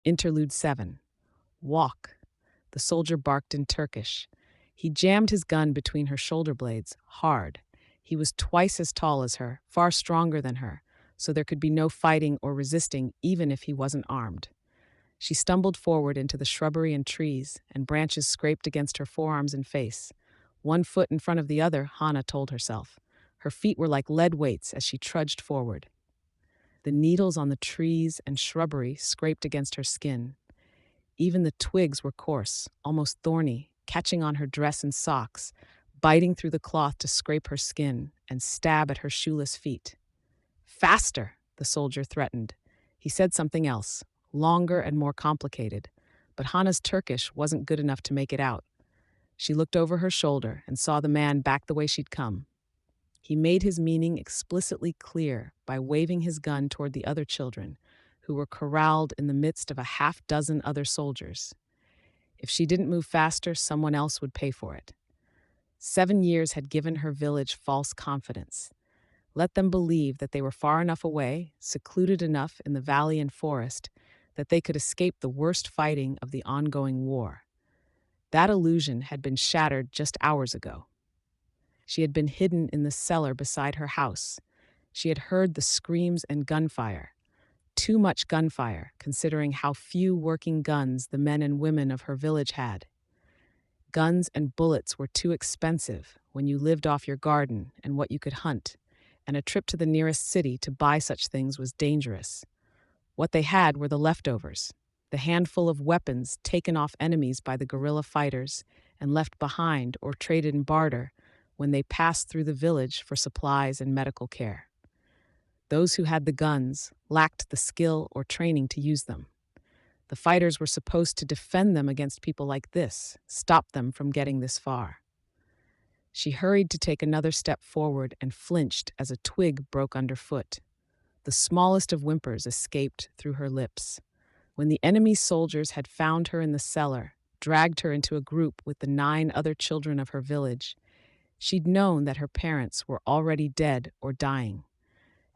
Interlude 7. Walk. The soldier barked in Turkish. He jammed his gun between her shoulder blades, hard. He was twice as tall as her, far stronger than her, so there could be no fighting or resisting even if he wasn't armed. She stumbled forward into the shrubbery and trees, and branches scraped against her forearms and face. One foot in front of the other, Hannah told herself. Her feet were like lead weights as she trudged forward. The needles on the trees and shrubbery scraped against her skin. Even the twigs were coarse, almost thorny, catching on her dress and socks, biting through the cloth to scrape her skin and stab at her shoeless feet. Faster, the soldier threatened. He said something else, longer and more complicated, but Hannah's Turkish wasn't good enough to make it out. She looked over her shoulder and saw the man back the way she'd come. He made his meaning explicitly clear by waving his gun toward the other children, who were corralled in the midst of a half-dozen other soldiers. If she didn't move faster, someone else would pay for it. 7 years had given her village false confidence. Let them believe that they were far enough away, secluded enough in the valley and forest, that they could escape the worst fighting of the ongoing war. That illusion had been shattered just hours ago. She had been hidden in the cellar beside her house. She had heard the screams and gunfire. Too much gunfire, considering how few working guns the men and women of her village had. Guns and bullets were too expensive when you lived off your garden and what you could hunt, and a trip to the nearest city to buy such things was dangerous. What they had were the leftovers, the handful of weapons taken off enemies by the guerrilla fighters and left behind or traded in barter when they passed through the village for supplies and medical care. Those who had the guns lacked the skill or training to use them. The fighters were supposed to defend them against people like this, stop them from getting this far. She hurried to take another step forward and flinched as a twig broke underfoot. The smallest of whimpers escaped through her lips. When the enemy soldiers had found her in the cellar, dragged her into a group with the 9 other children of her village, she'd known that her parents were already dead or dying.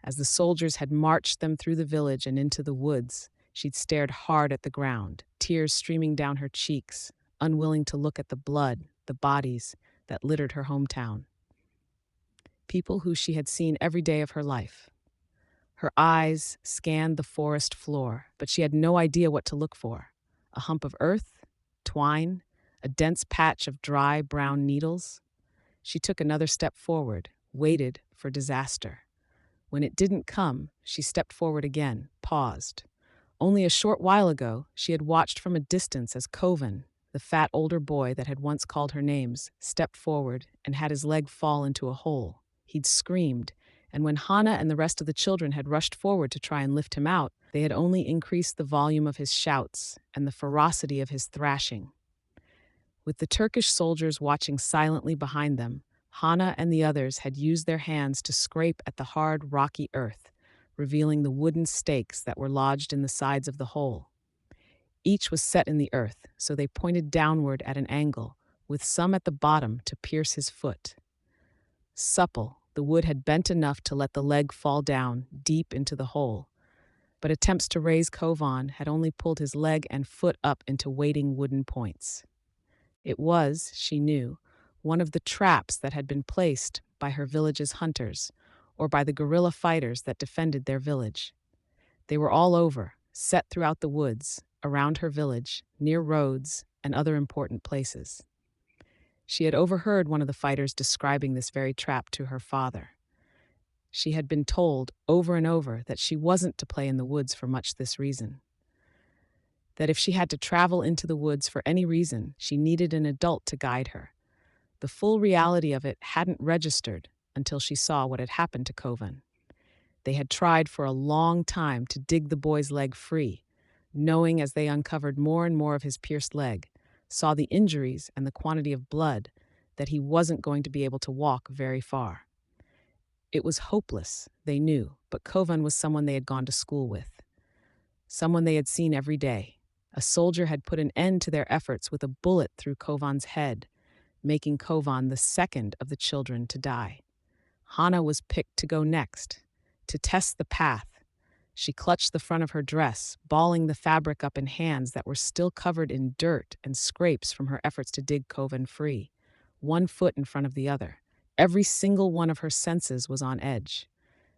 As the soldiers had marched them through the village and into the woods, she'd stared hard at the ground, tears streaming down her cheeks, unwilling to look at the blood, the bodies that littered her hometown. People who she had seen every day of her life. Her eyes scanned the forest floor, but she had no idea what to look for. A hump of earth, twine, a dense patch of dry brown needles. She took another step forward, waited for disaster. When it didn't come, she stepped forward again, paused. Only a short while ago, she had watched from a distance as Kovan, the fat older boy that had once called her names, stepped forward and had his leg fall into a hole. He'd screamed, and when Hannah and the rest of the children had rushed forward to try and lift him out, they had only increased the volume of his shouts and the ferocity of his thrashing. With the Turkish soldiers watching silently behind them, Hannah and the others had used their hands to scrape at the hard, rocky earth, revealing the wooden stakes that were lodged in the sides of the hole. Each was set in the earth, so they pointed downward at an angle, with some at the bottom to pierce his foot. Supple, the wood had bent enough to let the leg fall down deep into the hole, but attempts to raise Kovan had only pulled his leg and foot up into waiting wooden points. It was, she knew, one of the traps that had been placed by her village's hunters, or by the guerrilla fighters that defended their village. They were all over, set throughout the woods, around her village, near roads, and other important places. She had overheard one of the fighters describing this very trap to her father. She had been told over and over that she wasn't to play in the woods for much this reason. That if she had to travel into the woods for any reason, she needed an adult to guide her. The full reality of it hadn't registered until she saw what had happened to Kovan. They had tried for a long time to dig the boy's leg free, knowing as they uncovered more and more of his pierced leg, saw the injuries and the quantity of blood, that he wasn't going to be able to walk very far. It was hopeless, they knew, but Kovan was someone they had gone to school with. Someone they had seen every day. A soldier had put an end to their efforts with a bullet through Kovan's head, making Kovan the second of the children to die. Hannah was picked to go next, to test the path, She clutched the front of her dress, balling the fabric up in hands that were still covered in dirt and scrapes from her efforts to dig Coven free, one foot in front of the other. Every single one of her senses was on edge.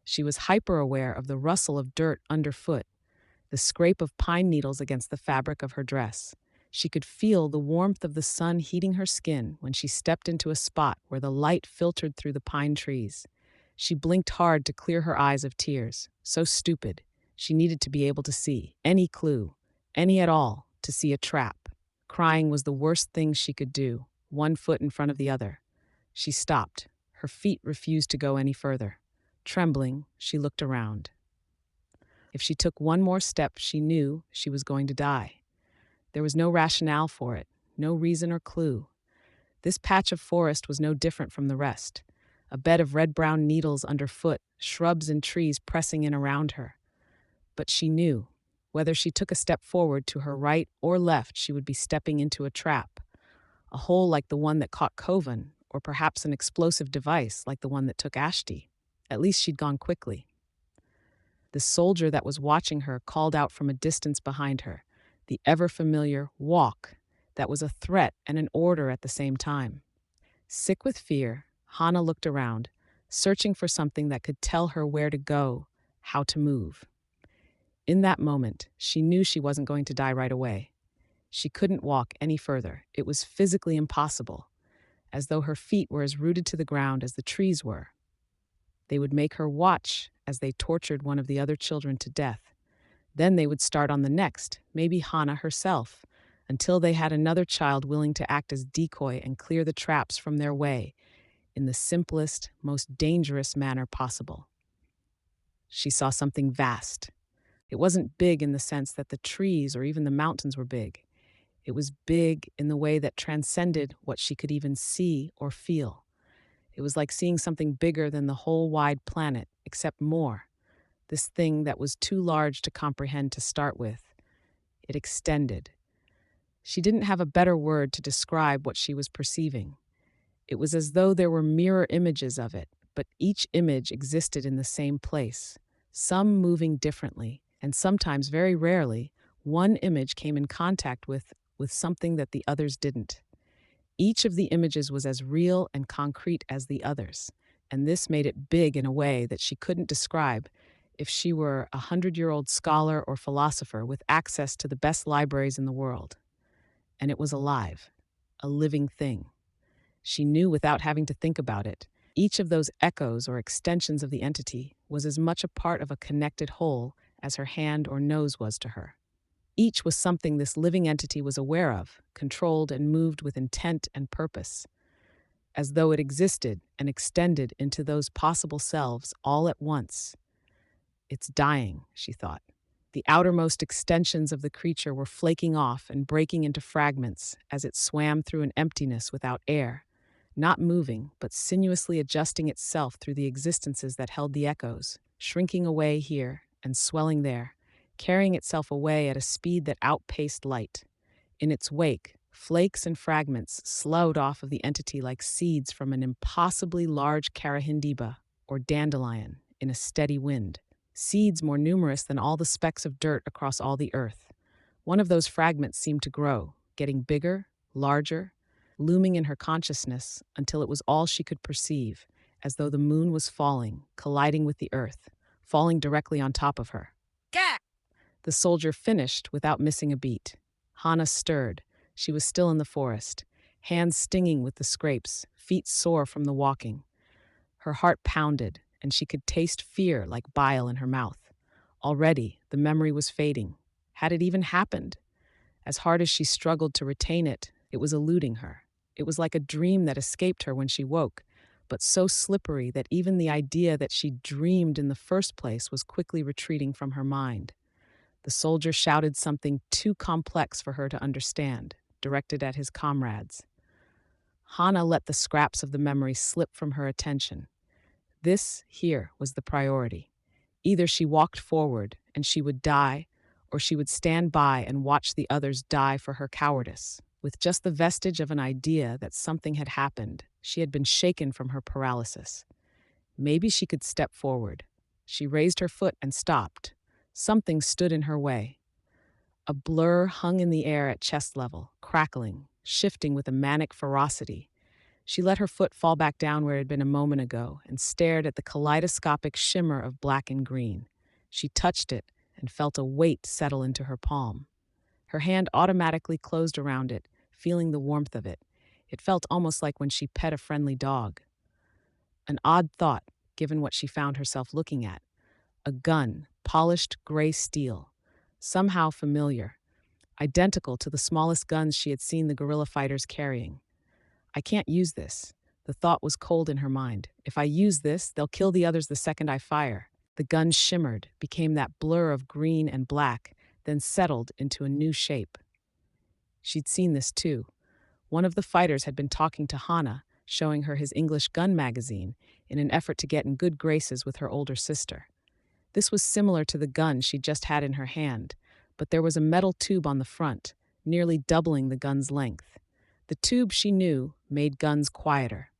She was hyper-aware of the rustle of dirt underfoot, the scrape of pine needles against the fabric of her dress. She could feel the warmth of the sun heating her skin when she stepped into a spot where the light filtered through the pine trees. She blinked hard to clear her eyes of tears. So stupid. She needed to be able to see any clue, any at all, to see a trap. Crying was the worst thing she could do, one foot in front of the other. She stopped. Her feet refused to go any further. Trembling, she looked around. If she took one more step, she knew she was going to die. There was no rationale for it, no reason or clue. This patch of forest was no different from the rest. A bed of red-brown needles underfoot, shrubs and trees pressing in around her. But she knew, whether she took a step forward to her right or left, she would be stepping into a trap. A hole like the one that caught Coven, or perhaps an explosive device like the one that took Ashti. At least she'd gone quickly. The soldier that was watching her called out from a distance behind her, the ever-familiar walk that was a threat and an order at the same time. Sick with fear, Hana looked around, searching for something that could tell her where to go, how to move. In that moment, she knew she wasn't going to die right away. She couldn't walk any further. It was physically impossible, as though her feet were as rooted to the ground as the trees were. They would make her watch as they tortured one of the other children to death. Then they would start on the next, maybe Hana herself, until they had another child willing to act as decoy and clear the traps from their way in the simplest, most dangerous manner possible. She saw something vast. It wasn't big in the sense that the trees or even the mountains were big. It was big in the way that transcended what she could even see or feel. It was like seeing something bigger than the whole wide planet, except more. This thing that was too large to comprehend to start with. It extended. She didn't have a better word to describe what she was perceiving. It was as though there were mirror images of it, but each image existed in the same place, some moving differently, and sometimes, very rarely, one image came in contact with something that the others didn't. Each of the images was as real and concrete as the others, and this made it big in a way that she couldn't describe if she were a 100-year-old scholar or philosopher with access to the best libraries in the world. And it was alive, a living thing. She knew without having to think about it. Each of those echoes or extensions of the entity was as much a part of a connected whole as her hand or nose was to her. Each was something this living entity was aware of, controlled and moved with intent and purpose, as though it existed and extended into those possible selves all at once. It's dying, she thought. The outermost extensions of the creature were flaking off and breaking into fragments as it swam through an emptiness without air, not moving, but sinuously adjusting itself through the existences that held the echoes, shrinking away here and swelling there, carrying itself away at a speed that outpaced light. In its wake, flakes and fragments sloughed off of the entity like seeds from an impossibly large Karahindiba, or dandelion, in a steady wind. Seeds more numerous than all the specks of dirt across all the earth. One of those fragments seemed to grow, getting bigger, larger, looming in her consciousness until it was all she could perceive, as though the moon was falling, colliding with the earth, falling directly on top of her. Gah! The soldier finished without missing a beat. Hana stirred. She was still in the forest, hands stinging with the scrapes, feet sore from the walking. Her heart pounded, and she could taste fear like bile in her mouth. Already, the memory was fading. Had it even happened? As hard as she struggled to retain it, it was eluding her. It was like a dream that escaped her when she woke, but so slippery that even the idea that she dreamed in the first place was quickly retreating from her mind. The soldier shouted something too complex for her to understand, directed at his comrades. Hana let the scraps of the memory slip from her attention. This, here, was the priority. Either she walked forward and she would die, or she would stand by and watch the others die for her cowardice. With just the vestige of an idea that something had happened, she had been shaken from her paralysis. Maybe she could step forward. She raised her foot and stopped, Something stood in her way. A blur hung in the air at chest level, crackling, shifting with a manic ferocity. She let her foot fall back down where it had been a moment ago and stared at the kaleidoscopic shimmer of black and green. She touched it and felt a weight settle into her palm. Her hand automatically closed around it, feeling the warmth of it. It felt almost like when she pet a friendly dog. An odd thought, given what she found herself looking at. A gun, polished gray steel. Somehow familiar, identical to the smallest guns she had seen the guerrilla fighters carrying. I can't use this. The thought was cold in her mind. If I use this, they'll kill the others the second I fire. The gun shimmered, became that blur of green and black, then settled into a new shape. She'd seen this too. One of the fighters had been talking to Hana, showing her his English gun magazine, in an effort to get in good graces with her older sister. This was similar to the gun she'd just had in her hand, but there was a metal tube on the front, nearly doubling the gun's length. The tube, she knew, made guns quieter.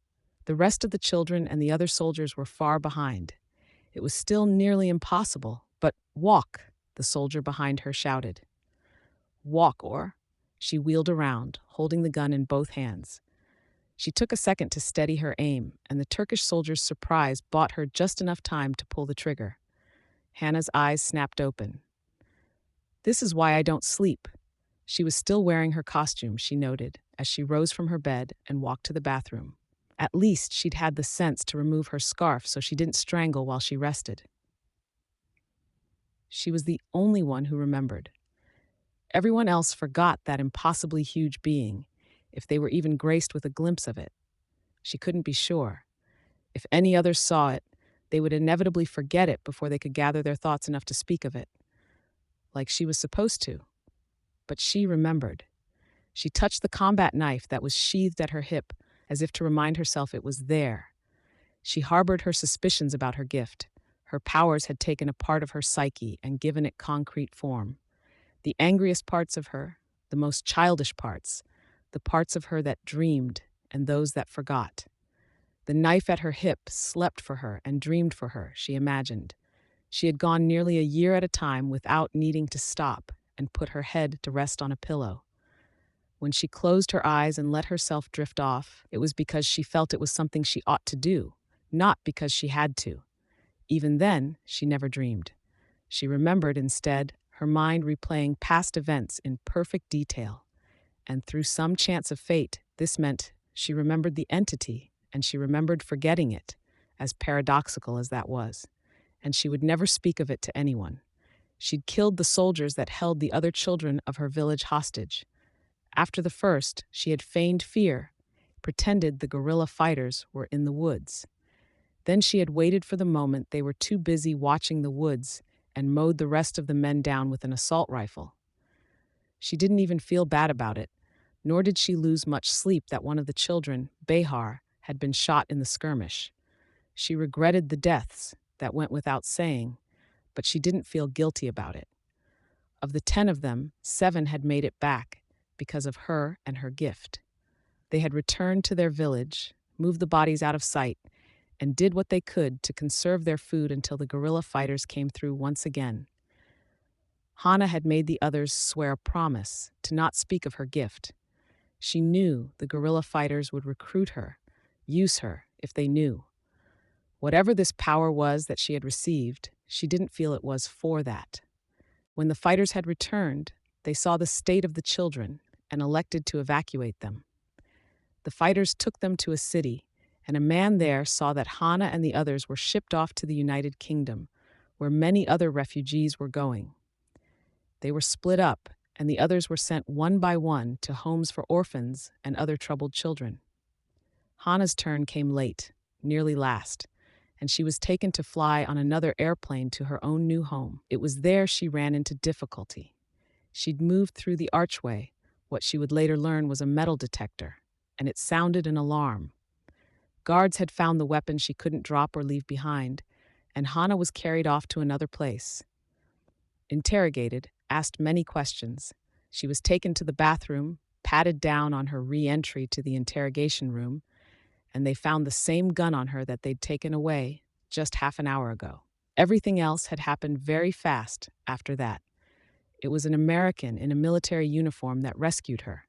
The rest of the children and the other soldiers were far behind. It was still nearly impossible, but walk, the soldier behind her shouted. Walk, or... She wheeled around, holding the gun in both hands. She took a second to steady her aim, and the Turkish soldier's surprise bought her just enough time to pull the trigger. Hannah's eyes snapped open. This is why I don't sleep. She was still wearing her costume, she noted, as she rose from her bed and walked to the bathroom. At least she'd had the sense to remove her scarf so she didn't strangle while she rested. She was the only one who remembered. Everyone else forgot that impossibly huge being, if they were even graced with a glimpse of it. She couldn't be sure. If any others saw it, they would inevitably forget it before they could gather their thoughts enough to speak of it. Like she was supposed to. But she remembered. She touched the combat knife that was sheathed at her hip, as if to remind herself it was there. She harbored her suspicions about her gift. Her powers had taken a part of her psyche and given it concrete form. The angriest parts of her, the most childish parts, the parts of her that dreamed and those that forgot. The knife at her hip slept for her and dreamed for her, she imagined. She had gone nearly a year at a time without needing to stop and put her head to rest on a pillow. When she closed her eyes and let herself drift off, it was because she felt it was something she ought to do, not because she had to. Even then, she never dreamed. She remembered instead, her mind replaying past events in perfect detail. And through some chance of fate, this meant she remembered the entity, and she remembered forgetting it, as paradoxical as that was. And she would never speak of it to anyone. She'd killed the soldiers that held the other children of her village hostage. After the first, she had feigned fear, pretended the guerrilla fighters were in the woods. Then she had waited for the moment they were too busy watching the woods and mowed the rest of the men down with an assault rifle. She didn't even feel bad about it, nor did she lose much sleep that one of the children, Behar, had been shot in the skirmish. She regretted the deaths, that went without saying, but she didn't feel guilty about it. Of the 10 of them, 7 had made it back because of her and her gift. They had returned to their village, moved the bodies out of sight, and did what they could to conserve their food until the guerrilla fighters came through once again. Hana had made the others swear a promise to not speak of her gift. She knew the guerrilla fighters would recruit her, use her if they knew. Whatever this power was that she had received, she didn't feel it was for that. When the fighters had returned, they saw the state of the children and elected to evacuate them. The fighters took them to a city, and a man there saw that Hana and the others were shipped off to the United Kingdom, where many other refugees were going. They were split up, and the others were sent one by one to homes for orphans and other troubled children. Hana's turn came late, nearly last, and she was taken to fly on another airplane to her own new home. It was there she ran into difficulty. She'd moved through the archway, what she would later learn was a metal detector, and it sounded an alarm. Guards had found the weapon she couldn't drop or leave behind, and Hana was carried off to another place. Interrogated, asked many questions. She was taken to the bathroom, patted down on her re-entry to the interrogation room, and they found the same gun on her that they'd taken away just half an hour ago. Everything else had happened very fast after that. It was an American in a military uniform that rescued her.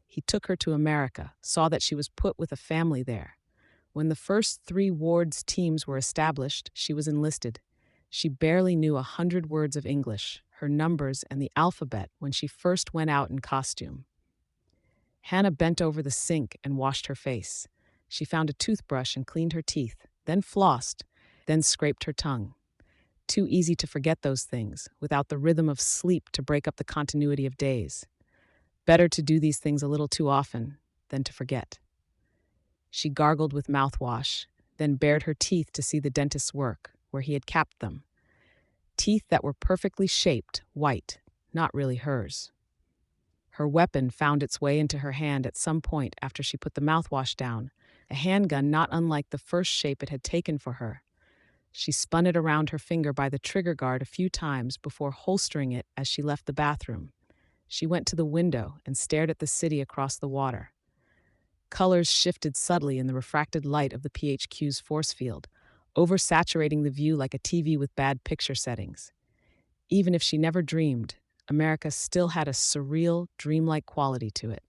He took her to America, saw that she was put with a family there. When the first 3 wards teams were established, she was enlisted. She barely knew 100 words of English, her numbers, and the alphabet when she first went out in costume. Hannah bent over the sink and washed her face. She found a toothbrush and cleaned her teeth, then flossed, then scraped her tongue. Too easy to forget those things, without the rhythm of sleep to break up the continuity of days. Better to do these things a little too often than to forget. She gargled with mouthwash, then bared her teeth to see the dentist's work, where he had capped them. Teeth that were perfectly shaped, white, not really hers. Her weapon found its way into her hand at some point after she put the mouthwash down, a handgun not unlike the first shape it had taken for her. She spun it around her finger by the trigger guard a few times before holstering it as she left the bathroom. She went to the window and stared at the city across the water. Colors shifted subtly in the refracted light of the PHQ's force field, oversaturating the view like a TV with bad picture settings. Even if she never dreamed, America still had a surreal, dreamlike quality to it.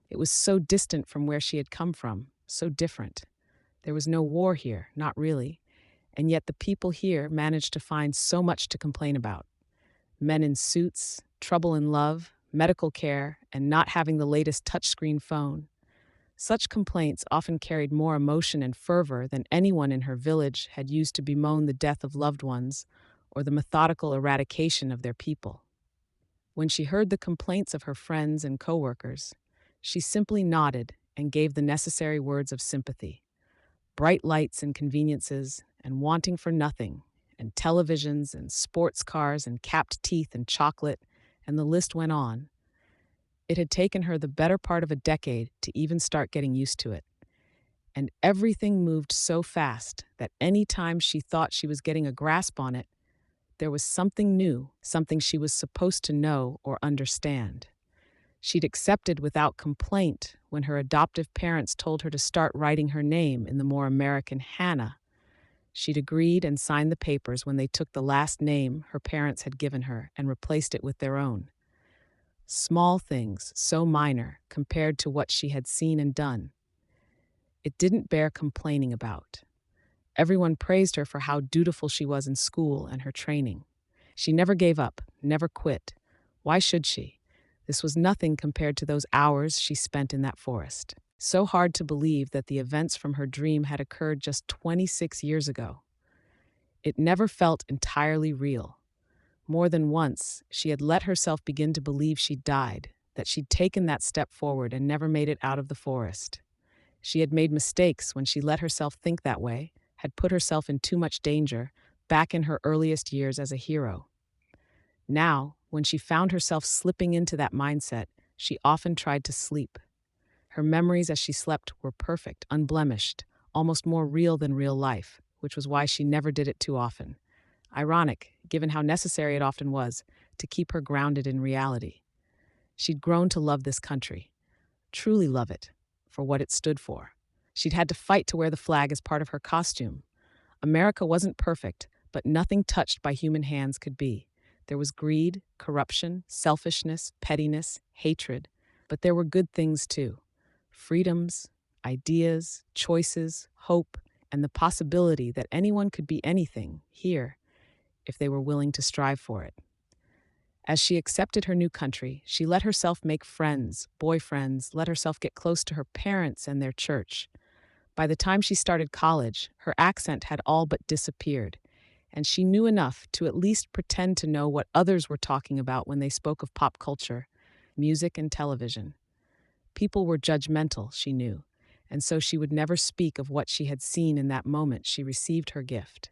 It was so distant from where she had come from, so different. There was no war here, not really, and yet the people here managed to find so much to complain about. Men in suits, trouble in love, medical care, and not having the latest touchscreen phone. Such complaints often carried more emotion and fervor than anyone in her village had used to bemoan the death of loved ones or the methodical eradication of their people. When she heard the complaints of her friends and coworkers, she simply nodded and gave the necessary words of sympathy. Bright lights and conveniences, and wanting for nothing, and televisions and sports cars and capped teeth and chocolate, and the list went on. It had taken her the better part of a decade to even start getting used to it. And everything moved so fast that any time she thought she was getting a grasp on it, there was something new, something she was supposed to know or understand. She'd accepted without complaint when her adoptive parents told her to start writing her name in the more American Hannah. She'd agreed and signed the papers when they took the last name her parents had given her and replaced it with their own. Small things, so minor compared to what she had seen and done. It didn't bear complaining about. Everyone praised her for how dutiful she was in school and her training. She never gave up, never quit. Why should she? This was nothing compared to those hours she spent in that forest. So hard to believe that the events from her dream had occurred just 26 years ago. It never felt entirely real. More than once, she had let herself begin to believe she'd died, that she'd taken that step forward and never made it out of the forest. She had made mistakes when she let herself think that way, had put herself in too much danger, back in her earliest years as a hero. Now, when she found herself slipping into that mindset, she often tried to sleep. Her memories as she slept were perfect, unblemished, almost more real than real life, which was why she never did it too often. Ironic, given how necessary it often was, to keep her grounded in reality. She'd grown to love this country, truly love it, for what it stood for. She'd had to fight to wear the flag as part of her costume. America wasn't perfect, but nothing touched by human hands could be. There was greed, corruption, selfishness, pettiness, hatred, but there were good things too. Freedoms, ideas, choices, hope, and the possibility that anyone could be anything here if they were willing to strive for it. As she accepted her new country, she let herself make friends, boyfriends, let herself get close to her parents and their church. By the time she started college, her accent had all but disappeared, and she knew enough to at least pretend to know what others were talking about when they spoke of pop culture, music, and television. People were judgmental, she knew, and so she would never speak of what she had seen in that moment she received her gift.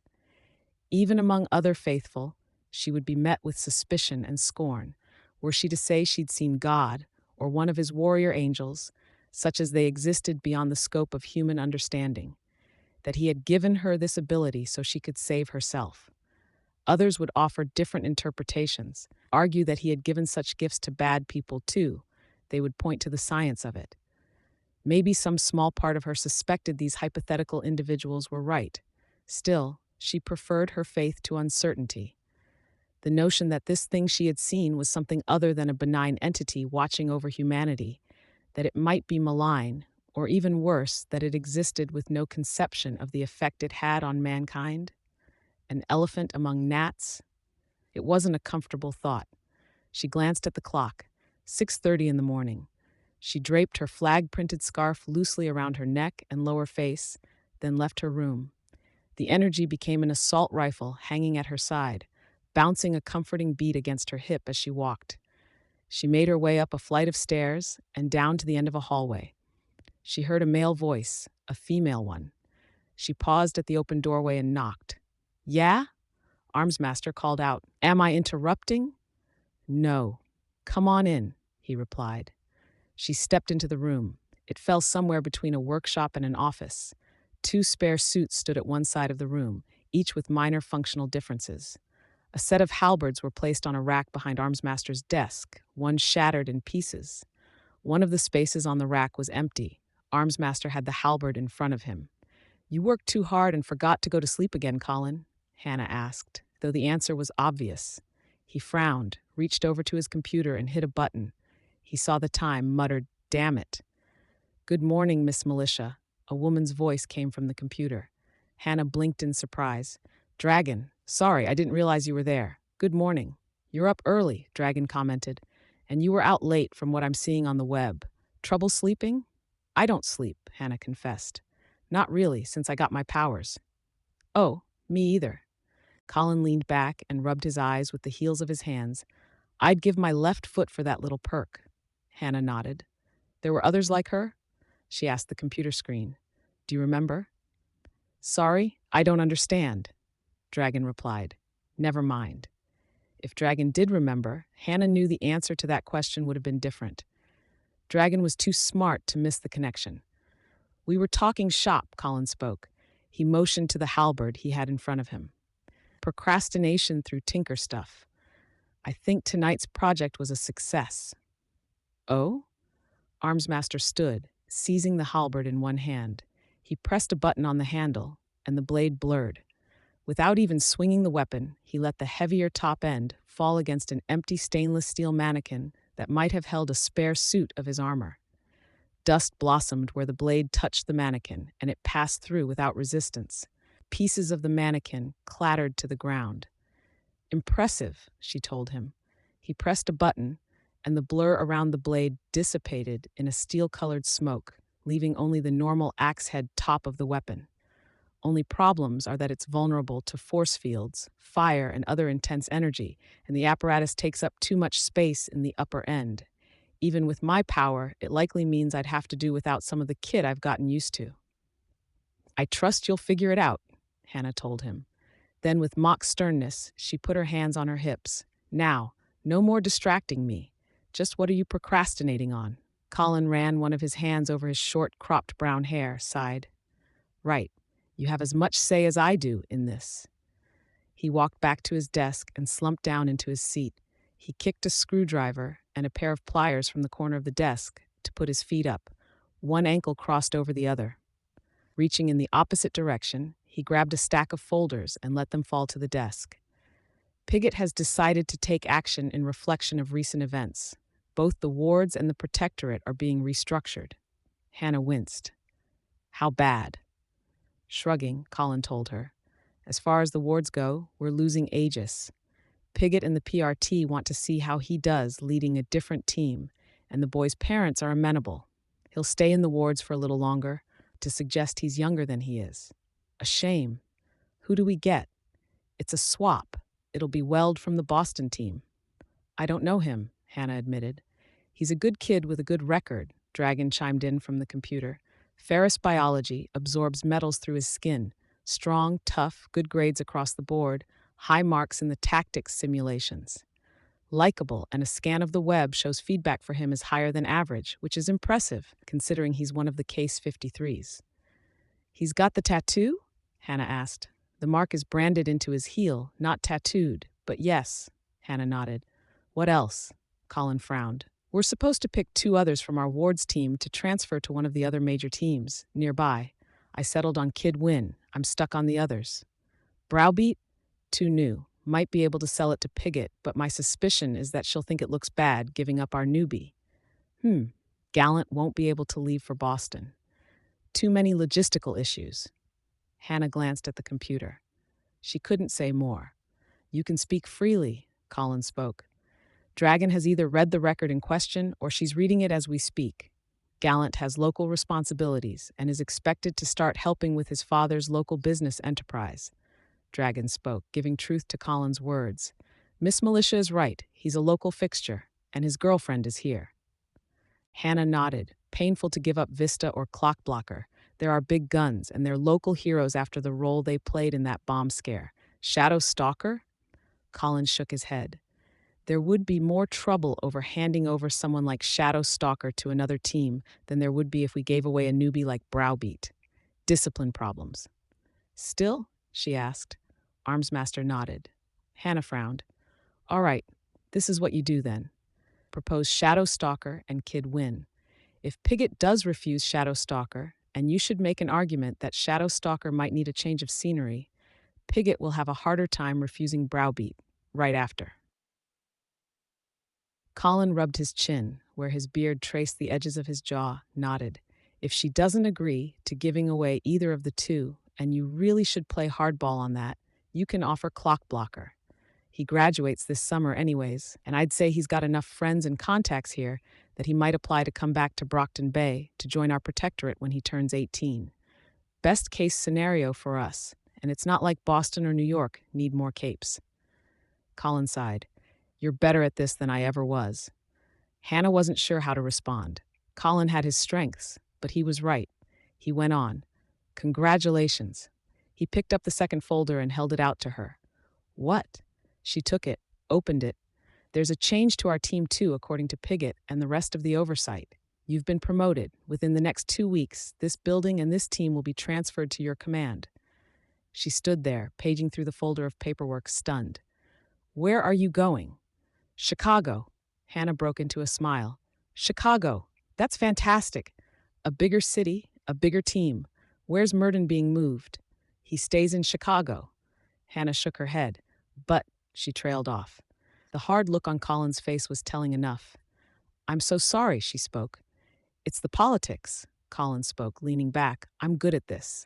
Even among other faithful, she would be met with suspicion and scorn. Were she to say she'd seen God or one of his warrior angels, such as they existed beyond the scope of human understanding, that he had given her this ability so she could save herself. Others would offer different interpretations, argue that he had given such gifts to bad people too. They would point to the science of it. Maybe some small part of her suspected these hypothetical individuals were right. Still, She preferred her faith to uncertainty. The notion that this thing she had seen was something other than a benign entity watching over humanity, that it might be malign, or even worse, that it existed with no conception of the effect it had on mankind. An elephant among gnats? It wasn't a comfortable thought. She glanced at the clock. 6:30 in the morning. She draped her flag-printed scarf loosely around her neck and lower face, then left her room. The energy became an assault rifle hanging at her side, bouncing a comforting beat against her hip as she walked. She made her way up a flight of stairs and down to the end of a hallway. She heard a male voice, a female one. She paused at the open doorway and knocked. "Yeah?" Armsmaster called out. "Am I interrupting?" "No. Come on in," he replied. She stepped into the room. It fell somewhere between a workshop and an office. 2 spare suits stood at one side of the room, each with minor functional differences. A set of halberds were placed on a rack behind Armsmaster's desk, one shattered in pieces. One of the spaces on the rack was empty. Armsmaster had the halberd in front of him. "You worked too hard and forgot to go to sleep again, Colin?" Hannah asked, though the answer was obvious. He frowned, reached over to his computer and hit a button. He saw the time, muttered, "Damn it." "Good morning, Miss Militia." A woman's voice came from the computer. Hannah blinked in surprise. "Dragon, sorry, I didn't realize you were there. Good morning." "You're up early," Dragon commented. "And you were out late from what I'm seeing on the web. Trouble sleeping?" "I don't sleep," Hannah confessed. "Not really, since I got my powers." "Oh, me either." Colin leaned back and rubbed his eyes with the heels of his hands. "I'd give my left foot for that little perk." Hannah nodded. "There were others like her?" She asked the computer screen. "Do you remember?" "Sorry, I don't understand," Dragon replied. "Never mind." If Dragon did remember, Hannah knew the answer to that question would have been different. Dragon was too smart to miss the connection. "We were talking shop," Colin spoke. He motioned to the halberd he had in front of him. "Procrastination through tinker stuff. I think tonight's project was a success." "Oh?" Armsmaster stood, seizing the halberd in one hand. He pressed a button on the handle, and the blade blurred. Without even swinging the weapon, he let the heavier top end fall against an empty stainless steel mannequin that might have held a spare suit of his armor. Dust blossomed where the blade touched the mannequin, and it passed through without resistance. Pieces of the mannequin clattered to the ground. "Impressive," she told him. He pressed a button, and the blur around the blade dissipated in a steel-colored smoke, leaving only the normal axe-head top of the weapon. Only problems are that it's vulnerable to force fields, fire, and other intense energy, and the apparatus takes up too much space in the upper end. Even with my power, it likely means I'd have to do without some of the kit I've gotten used to. "I trust you'll figure it out," Hannah told him. Then, with mock sternness, she put her hands on her hips. "Now, no more distracting me. Just what are you procrastinating on?" Colin ran one of his hands over his short, cropped brown hair, sighed. "Right. You have as much say as I do in this." He walked back to his desk and slumped down into his seat. He kicked a screwdriver and a pair of pliers from the corner of the desk to put his feet up. One ankle crossed over the other. Reaching in the opposite direction, he grabbed a stack of folders and let them fall to the desk. "Piggott has decided to take action in reflection of recent events. Both the wards and the protectorate are being restructured." Hannah winced. "How bad?" Shrugging, Colin told her. "As far as the wards go, we're losing Aegis. Piggott and the PRT want to see how he does leading a different team, and the boy's parents are amenable. He'll stay in the wards for a little longer, to suggest he's younger than he is. A shame. Who do we get? It's a swap. It'll be Weld from the Boston team." "I don't know him," Hannah admitted. "He's a good kid with a good record," Dragon chimed in from the computer. "Ferrous biology, absorbs metals through his skin. Strong, tough, good grades across the board, high marks in the tactics simulations. Likeable, and a scan of the web shows feedback for him is higher than average, which is impressive, considering he's one of the Case 53s. "He's got the tattoo?" Hannah asked. "The mark is branded into his heel, not tattooed, but yes," Hannah nodded. "What else?" Colin frowned. "We're supposed to pick 2 others from our wards team to transfer to one of the other major teams, nearby. I settled on Kid Win. I'm stuck on the others." Browbeat? Too new. Might be able to sell it to Pigott, but my suspicion is that she'll think it looks bad giving up our newbie. Hmm. Gallant won't be able to leave for Boston. Too many logistical issues. Hannah glanced at the computer. She couldn't say more. You can speak freely, Colin spoke. Dragon has either read the record in question or she's reading it as we speak. Gallant has local responsibilities and is expected to start helping with his father's local business enterprise. Dragon spoke, giving truth to Colin's words. Miss Militia is right. He's a local fixture, and his girlfriend is here. Hannah nodded. Painful to give up Vista or Clock Blocker. There are big guns, and they're local heroes after the role they played in that bomb scare. Shadow Stalker? Colin shook his head. There would be more trouble over handing over someone like Shadow Stalker to another team than there would be if we gave away a newbie like Browbeat. Discipline problems. Still? She asked. Armsmaster nodded. Hannah frowned. All right, this is what you do then. Propose Shadow Stalker and Kid win. If Pigott does refuse Shadow Stalker, and you should make an argument that Shadow Stalker might need a change of scenery, Pigott will have a harder time refusing Browbeat right after. Colin rubbed his chin, where his beard traced the edges of his jaw, nodded. If she doesn't agree to giving away either of the two, and you really should play hardball on that, you can offer Clock Blocker. He graduates this summer anyways, and I'd say he's got enough friends and contacts here that he might apply to come back to Brockton Bay to join our protectorate when he turns 18. Best case scenario for us, and it's not like Boston or New York need more capes. Colin sighed. You're better at this than I ever was. Hannah wasn't sure how to respond. Colin had his strengths, but he was right. He went on. Congratulations. He picked up the second folder and held it out to her. What? She took it, opened it. There's a change to our team too, according to Pigott and the rest of the oversight. You've been promoted. Within the next 2 weeks, this building and this team will be transferred to your command. She stood there, paging through the folder of paperwork, stunned. Where are you going? Chicago. Hannah broke into a smile. Chicago. That's fantastic. A bigger city, a bigger team. Where's Murden being moved? He stays in Chicago. Hannah shook her head. But, she trailed off. The hard look on Colin's face was telling enough. I'm so sorry, she spoke. It's the politics, Colin spoke, leaning back. I'm good at this.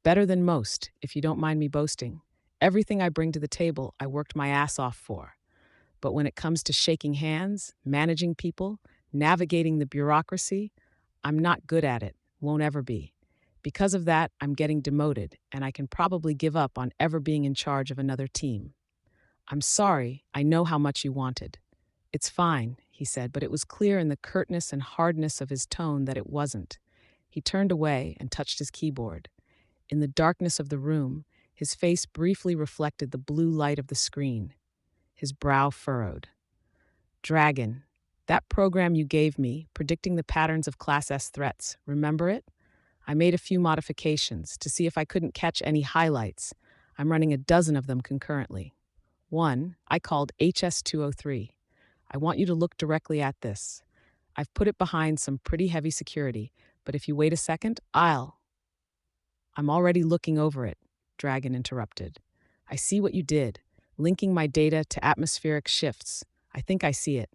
Better than most, if you don't mind me boasting. Everything I bring to the table, I worked my ass off for. But when it comes to shaking hands, managing people, navigating the bureaucracy, I'm not good at it, won't ever be. Because of that, I'm getting demoted, and I can probably give up on ever being in charge of another team. I'm sorry, I know how much you wanted. It's fine, he said, but it was clear in the curtness and hardness of his tone that it wasn't. He turned away and touched his keyboard. In the darkness of the room, his face briefly reflected the blue light of the screen. His brow furrowed. Dragon, that program you gave me, predicting the patterns of Class S threats, remember it? I made a few modifications to see if I couldn't catch any highlights. I'm running a dozen of them concurrently. One, I called HS-203. I want you to look directly at this. I've put it behind some pretty heavy security, but if you wait a second, I'm already looking over it, Dragon interrupted. I see what you did. Linking my data to atmospheric shifts. I think I see it.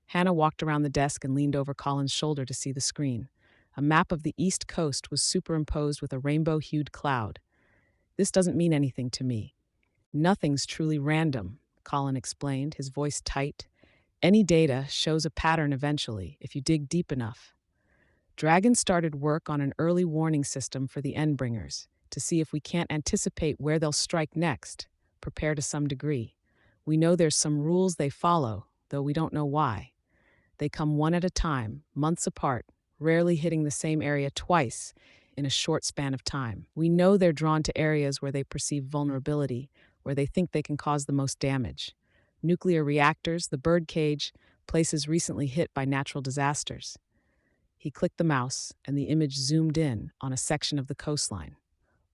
Hannah walked around the desk and leaned over Colin's shoulder to see the screen. A map of the East Coast was superimposed with a rainbow-hued cloud. This doesn't mean anything to me. Nothing's truly random, Colin explained, his voice tight. Any data shows a pattern eventually, if you dig deep enough. Dragon started work on an early warning system for the Endbringers to see if we can't anticipate where they'll strike next. Prepare to some degree. We know there's some rules they follow, though we don't know why. They come one at a time, months apart, rarely hitting the same area twice in a short span of time. We know they're drawn to areas where they perceive vulnerability, where they think they can cause the most damage. Nuclear reactors, the birdcage, places recently hit by natural disasters. He clicked the mouse, and the image zoomed in on a section of the coastline.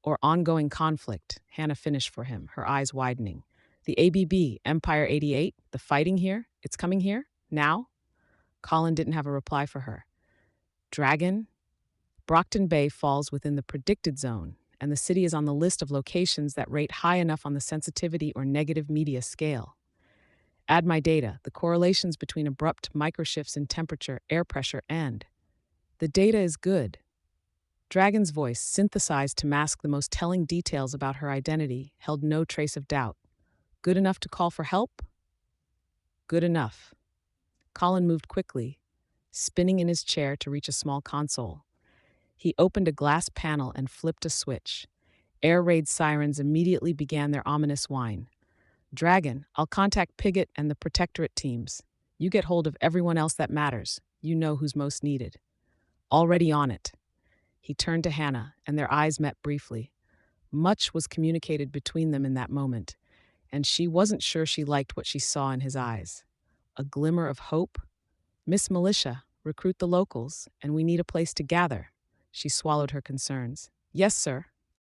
Or ongoing conflict, Hannah finished for him, her eyes widening. The ABB, Empire 88, the fighting here? It's coming here? Now? Colin didn't have a reply for her. Dragon? Brockton Bay falls within the predicted zone, and the city is on the list of locations that rate high enough on the sensitivity or negative media scale. Add my data, the correlations between abrupt microshifts in temperature, air pressure, and the data is good. Dragon's voice, synthesized to mask the most telling details about her identity, held no trace of doubt. Good enough to call for help? Good enough. Colin moved quickly, spinning in his chair to reach a small console. He opened a glass panel and flipped a switch. Air raid sirens immediately began their ominous whine. Dragon, I'll contact Pigott and the Protectorate teams. You get hold of everyone else that matters. You know who's most needed. Already on it. He turned to Hannah, and their eyes met briefly. Much was communicated between them in that moment, and she wasn't sure she liked what she saw in his eyes. A glimmer of hope? Miss Militia, recruit the locals, and we need a place to gather. She swallowed her concerns. Yes, sir.